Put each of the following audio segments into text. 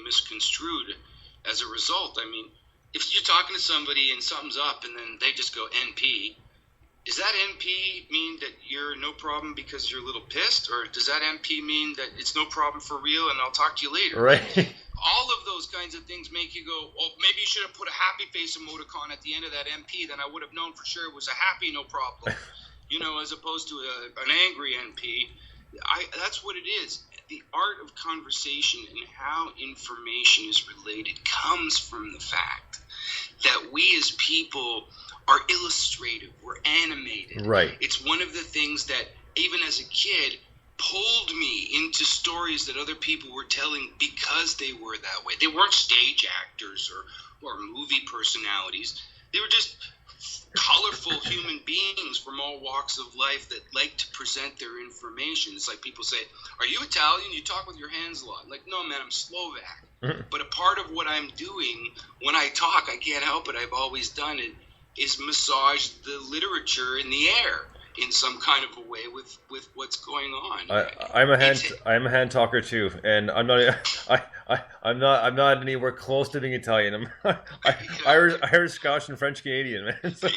misconstrued as a result. I mean, if you're talking to somebody and something's up and then they just go NP, does that NP mean that you're no problem because you're a little pissed? Or does that NP mean that it's no problem for real and I'll talk to you later? Right. All of those kinds of things make you go, well, maybe you should have put a happy face emoticon at the end of that NP, then I would have known for sure it was a happy no problem, as opposed to an angry NP. That's what it is. The art of conversation and how information is related comes from the fact that we as people are illustrative, we're animated. Right. It's one of the things that, even as a kid, pulled me into stories that other people were telling because they were that way. They weren't stage actors or movie personalities. They were just colorful human beings from all walks of life that like to present their information. It's like people say, are you Italian? You talk with your hands a lot. Like, no, man, I'm Slovak. But a part of what I'm doing when I talk, I can't help it, I've always done it, is massage the literature in the air in some kind of a way with what's going on. I'm a hand talker too, and I'm not anywhere close to being Italian. I'm Irish, Scottish, and French Canadian, man. So,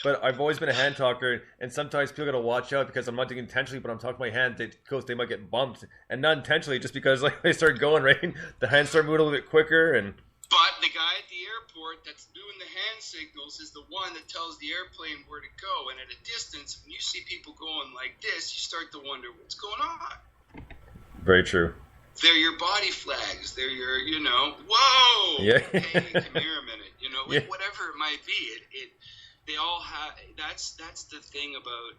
but I've always been a hand talker, and sometimes people gotta watch out because I'm not doing it intentionally, but I'm talking my hand, they might get bumped, and not intentionally, just because like they start going right, the hands start moving a little bit quicker, and. But the guy at the airport that's doing the hand signals is the one that tells the airplane where to go. And at a distance, when you see people going like this, you start to wonder what's going on. Very true. They're your body flags. They're your, whoa, yeah. Hey, come here a minute. Yeah. Whatever it might be. They all have. That's the thing about,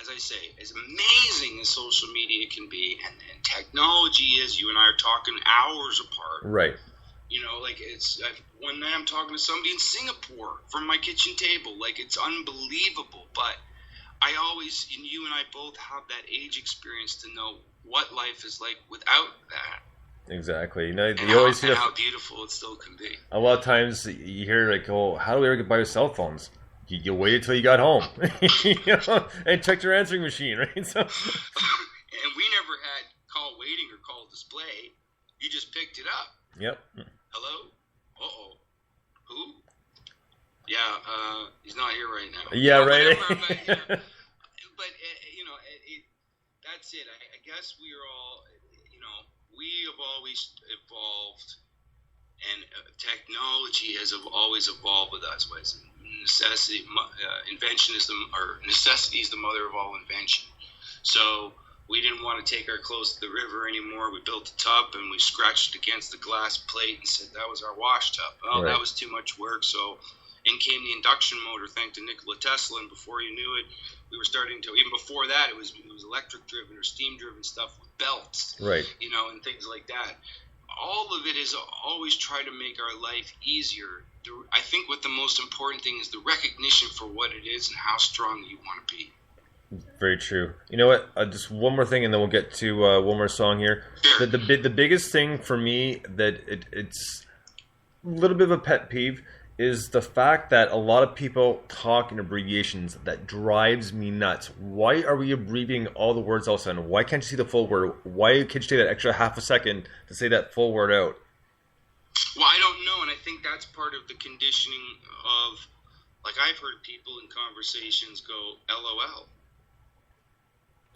as I say, as amazing as social media can be, and technology is. You and I are talking hours apart. Right. One night I'm talking to somebody in Singapore from my kitchen table. Like, it's unbelievable. But I always, and you and I both have that age experience to know what life is like without that. Exactly. Always see how beautiful it still can be. A lot of times you hear like, "Oh, how do we ever get by with cell phones?" You waited till you got home, and checked your answering machine, right? So. And we never had call waiting or call display. You just picked it up. Yep. Hello? Uh-oh. Who? Yeah, he's not here right now. Yeah, right. But that's it. I guess we are all, we have always evolved, and technology has always evolved with us. Necessity is the mother of all invention. So we didn't want to take our clothes to the river anymore. We built a tub and we scratched against the glass plate and said that was our wash tub. Well, right. That was too much work, so in came the induction motor, thanks to Nikola Tesla, and before you knew it, we were starting to, even before that, it was electric driven or steam driven stuff with belts, right? And things like that. All of it is always try to make our life easier. I think what the most important thing is the recognition for what it is and how strong you want to be. Very true. You know what? Just one more thing, and then we'll get to one more song here. Sure. The biggest thing for me that it's a little bit of a pet peeve is the fact that a lot of people talk in abbreviations. That drives me nuts. Why are we abbreviating all the words all of a sudden? Why can't you see the full word? Why can't you take that extra half a second to say that full word out? Well, I don't know, and I think that's part of the conditioning of, like, I've heard people in conversations go, LOL.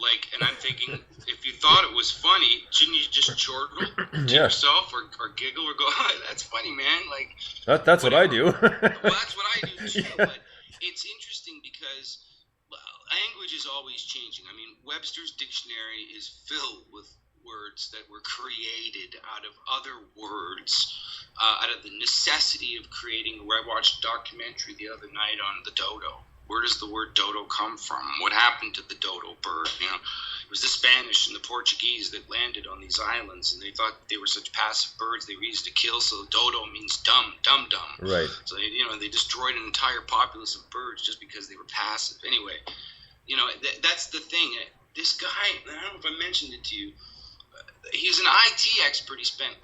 Like, and I'm thinking, if you thought it was funny, shouldn't you just chortle to yourself or giggle or go, oh, that's funny, man? Like that's what I do. Well, that's what I do too. But it's interesting because language is always changing. I mean, Webster's dictionary is filled with words that were created out of other words, out of the necessity of creating. Where I watched a documentary the other night on the dodo. Where does the word dodo come from? What happened to the dodo bird? It was the Spanish and the Portuguese that landed on these islands, and they thought they were such passive birds they were easy to kill, so dodo means dumb. Right. So, they destroyed an entire populace of birds just because they were passive. Anyway, that's the thing. This guy, I don't know if I mentioned it to you, he's an IT expert. He spent,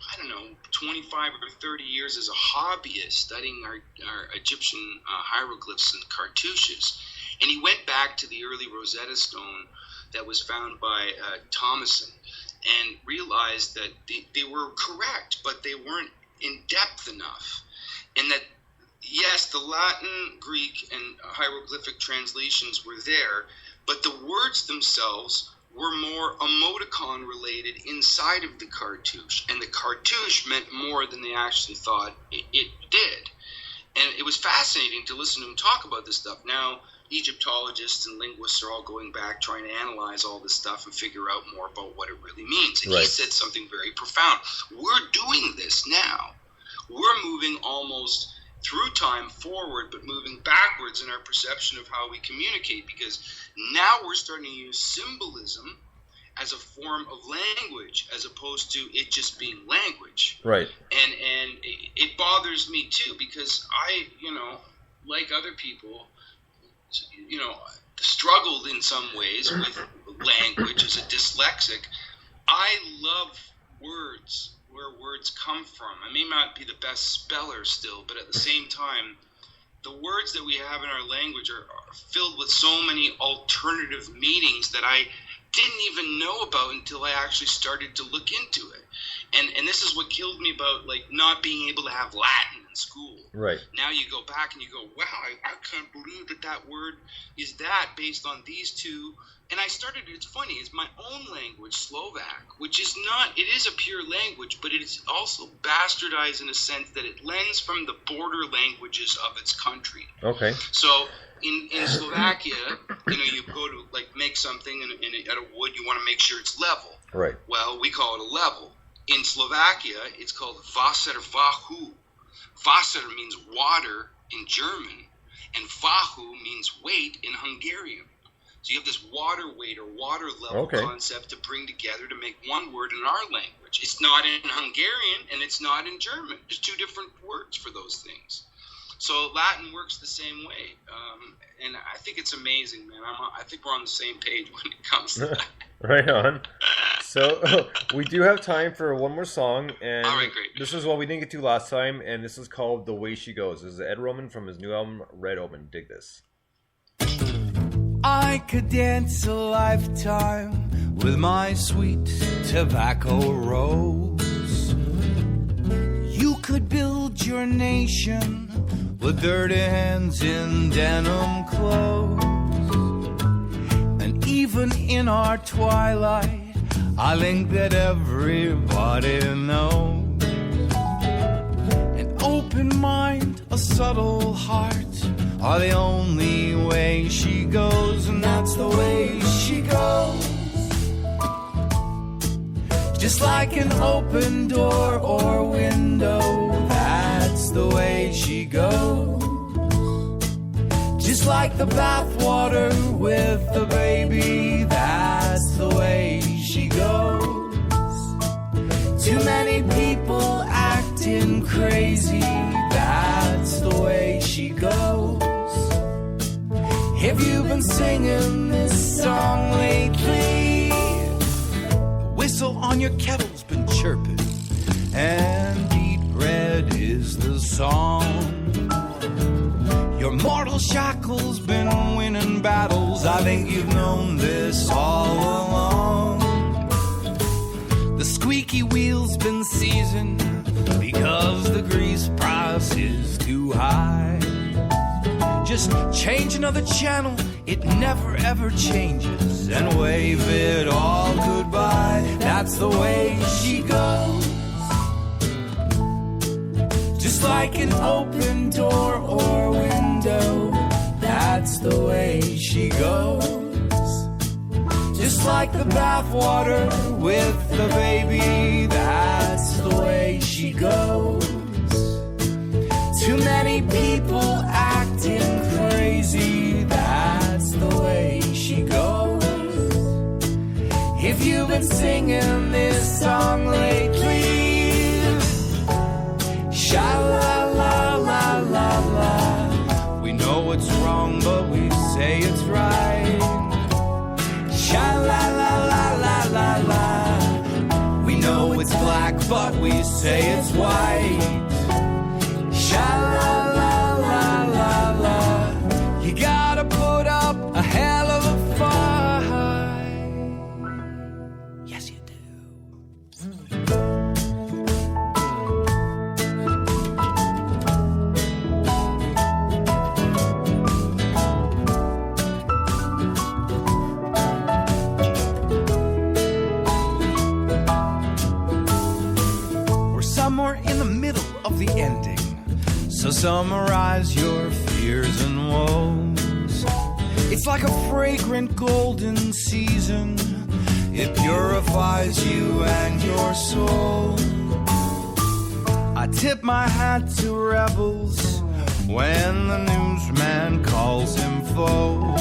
25 or 30 years as a hobbyist studying our Egyptian hieroglyphs and cartouches. And he went back to the early Rosetta Stone that was found by Thomason. and realized that they were correct, but they weren't in depth enough. And that, yes, the Latin, Greek, and hieroglyphic translations were there, but the words themselves were more emoticon related inside of the cartouche. And the cartouche meant more than they actually thought it did. And it was fascinating to listen to him talk about this stuff. Now, Egyptologists and linguists are all going back trying to analyze all this stuff and figure out more about what it really means. And right. He said something very profound. We're doing this now. We're moving almost through time forward, but moving backwards in our perception of how we communicate, because now we're starting to use symbolism as a form of language as opposed to it just being language. Right. And it bothers me too, because I, like other people, struggled in some ways with language as a dyslexic. I love words, where words come from. I may not be the best speller still, but at the same time, the words that we have in our language are filled with so many alternative meanings that I didn't even know about until I actually started to look into it. And this is what killed me about not being able to have Latin in school. Right. Now you go back and you go, wow, I can't believe that word is that based on these two. And I started, it's funny, it's my own language, Slovak, which is not, it is a pure language, but it is also bastardized in a sense that it lends from the border languages of its country. Okay. So in Slovakia, you go to make something out of wood, you want to make sure it's level. Right. Well, we call it a level. In Slovakia, it's called Wasserfahu. Wasser means water in German, and Fahu means weight in Hungarian. So you have this water weight or water level concept to bring together to make one word in our language. It's not in Hungarian and it's not in German. There's two different words for those things. So Latin works the same way. And I think it's amazing, man. I think we're on the same page when it comes to that. Right on. So we do have time for one more song. And all right, great. This is what we didn't get to last time, and this is called The Way She Goes. This is Ed Roman from his new album, Red Omen. Dig this. I could dance a lifetime with my sweet tobacco rose. You could build your nation with dirty hands in denim clothes. And even in our twilight, I think that everybody knows. An open mind, a subtle heart are the only way she goes, and that's the way she goes. Just like an open door or window, that's the way she goes. Just like the bathwater with the baby, that's the way she goes. Too many people acting crazy, that's the way she goes. Have you been singing this song lately? The whistle on your kettle's been chirping, and deep red is the song. Your mortal shackle's been winning battles, I think you've known this all along. The squeaky wheel's been seasoned because the grease price is too high. Just change another channel, it never ever changes, and wave it all goodbye. That's the way she goes. Just like an open door or window, that's the way she goes. Just like the bathwater with the baby, that's the way she goes. Too many people acting crazy, that's the way she goes. If you've been singing this song lately, sha-la-la-la-la-la, we know it's wrong but we say it's right. Sha-la-la-la-la-la-la, we know it's black but we say it's white. Sha-la-la-la-la-la, you gotta put up a hell of a fight. Yes, you do. somewhere in the middle of the ending. So summarize your fears and woes. It's like a fragrant golden season. It purifies you and your soul. I tip my hat to rebels when the newsman calls him foe.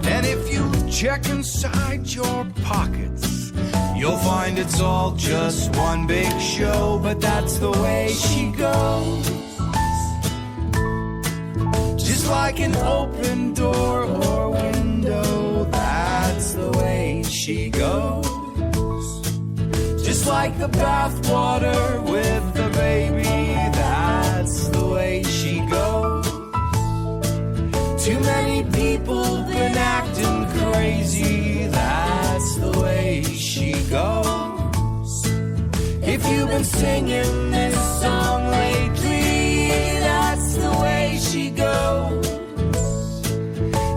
And if you check inside your pockets, you'll find it's all just one big show. But that's the way she goes. Just like an open door or window, that's the way she goes. Just like the bathwater with the baby, that's the way she goes. Too many people been acting crazy, that's the way she goes. If you've been singing this song lately, that's the way she goes.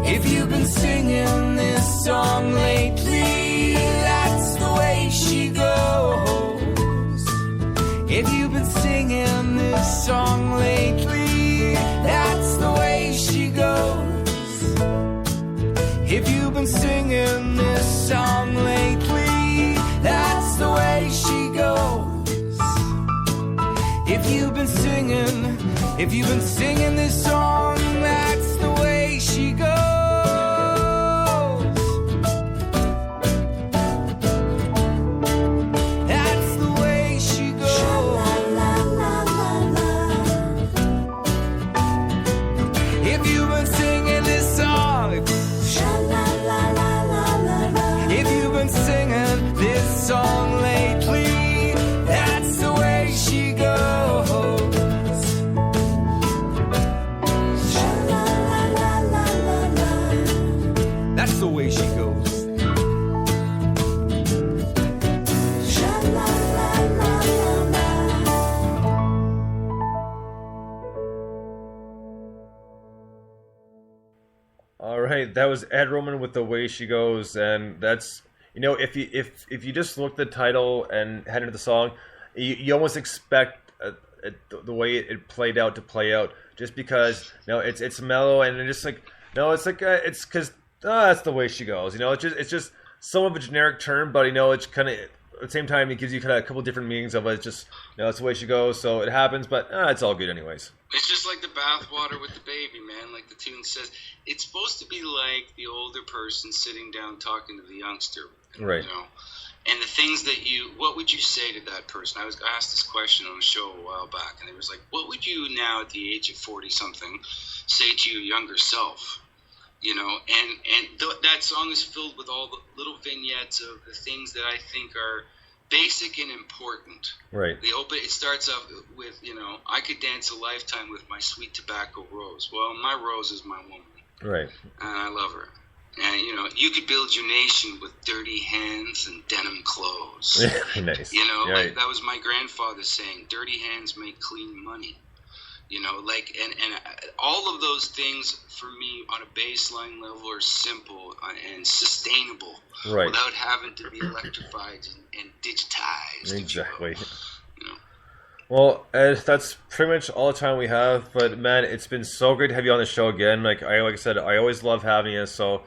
If you've been singing this song lately, that's the way she goes. If you've been singing this song lately, that's the way she goes. If you've been singing this song lately, that's the way she goes. If you've been singing this song, that's the way she goes. That's the way she goes. If you've been singing this song, if you've been singing this song lately, that's the way she goes. That's the way she goes. All right, that was Ed Roman with The Way She Goes, and that's, you know, if you just look at the title and head into the song, you almost expect the way it played out to play out, just because, you know, it's mellow and it's just like, no, it's like it's because that's the way she goes, you know, it's just somewhat of a generic term, but you know, it's kind of at the same time it gives you kind of a couple different meanings of it. It's just, you know, it's the way she goes, so it happens, but it's all good anyways. It's just like the bathwater with the baby, man. Like the tune says, it's supposed to be like the older person sitting down talking to the youngster, Right. You know, and the things that what would you say to that person? I asked this question on a show a while back, and it was like, what would you now at the age of 40-something say to your younger self? You know, and that song is filled with all the little vignettes of the things that I think are basic and important. Right. It starts off with, you know, I could dance a lifetime with my sweet tobacco rose. Well, my rose is my woman. Right. And I love her. And, you know, you could build your nation with dirty hands and denim clothes. Nice. You know, right. like that was my grandfather saying, dirty hands make clean money. You know, like, and all of those things for me on a baseline level are simple and sustainable, right, without having to be electrified and digitized. Exactly. You know? Well, Ed, that's pretty much all the time we have. But man, it's been so great to have you on the show again. Like I said, I always love having you. So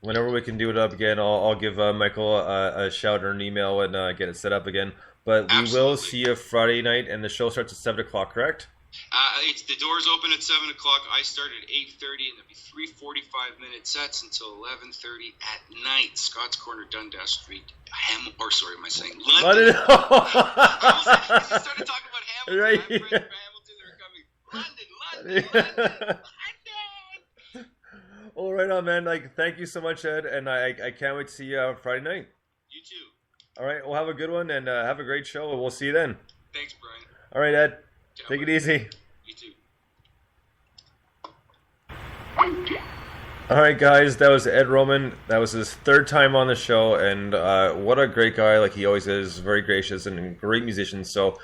whenever we can do it up again, I'll give Michael a shout or an email and get it set up again. But we will see you Friday night, and the show starts at 7 o'clock, correct? The doors open at 7 o'clock. I start at 8:30, and there'll be 3 45-minute sets until 11:30 at night. Scott's Corner, Dundas Street, London. I just started talking about Hamilton. Right. I have friends from Hamilton that are coming. London. All right on, man. Like, thank you so much, Ed, and I can't wait to see you Friday night. You too. All right, well, have a good one, and have a great show. We'll see you then. Thanks, Brian. All right, Ed. Ciao, Take buddy. it easy. You too. All right, guys, that was Ed Roman. That was his third time on the show, and what a great guy, like he always is, very gracious and a great musician. So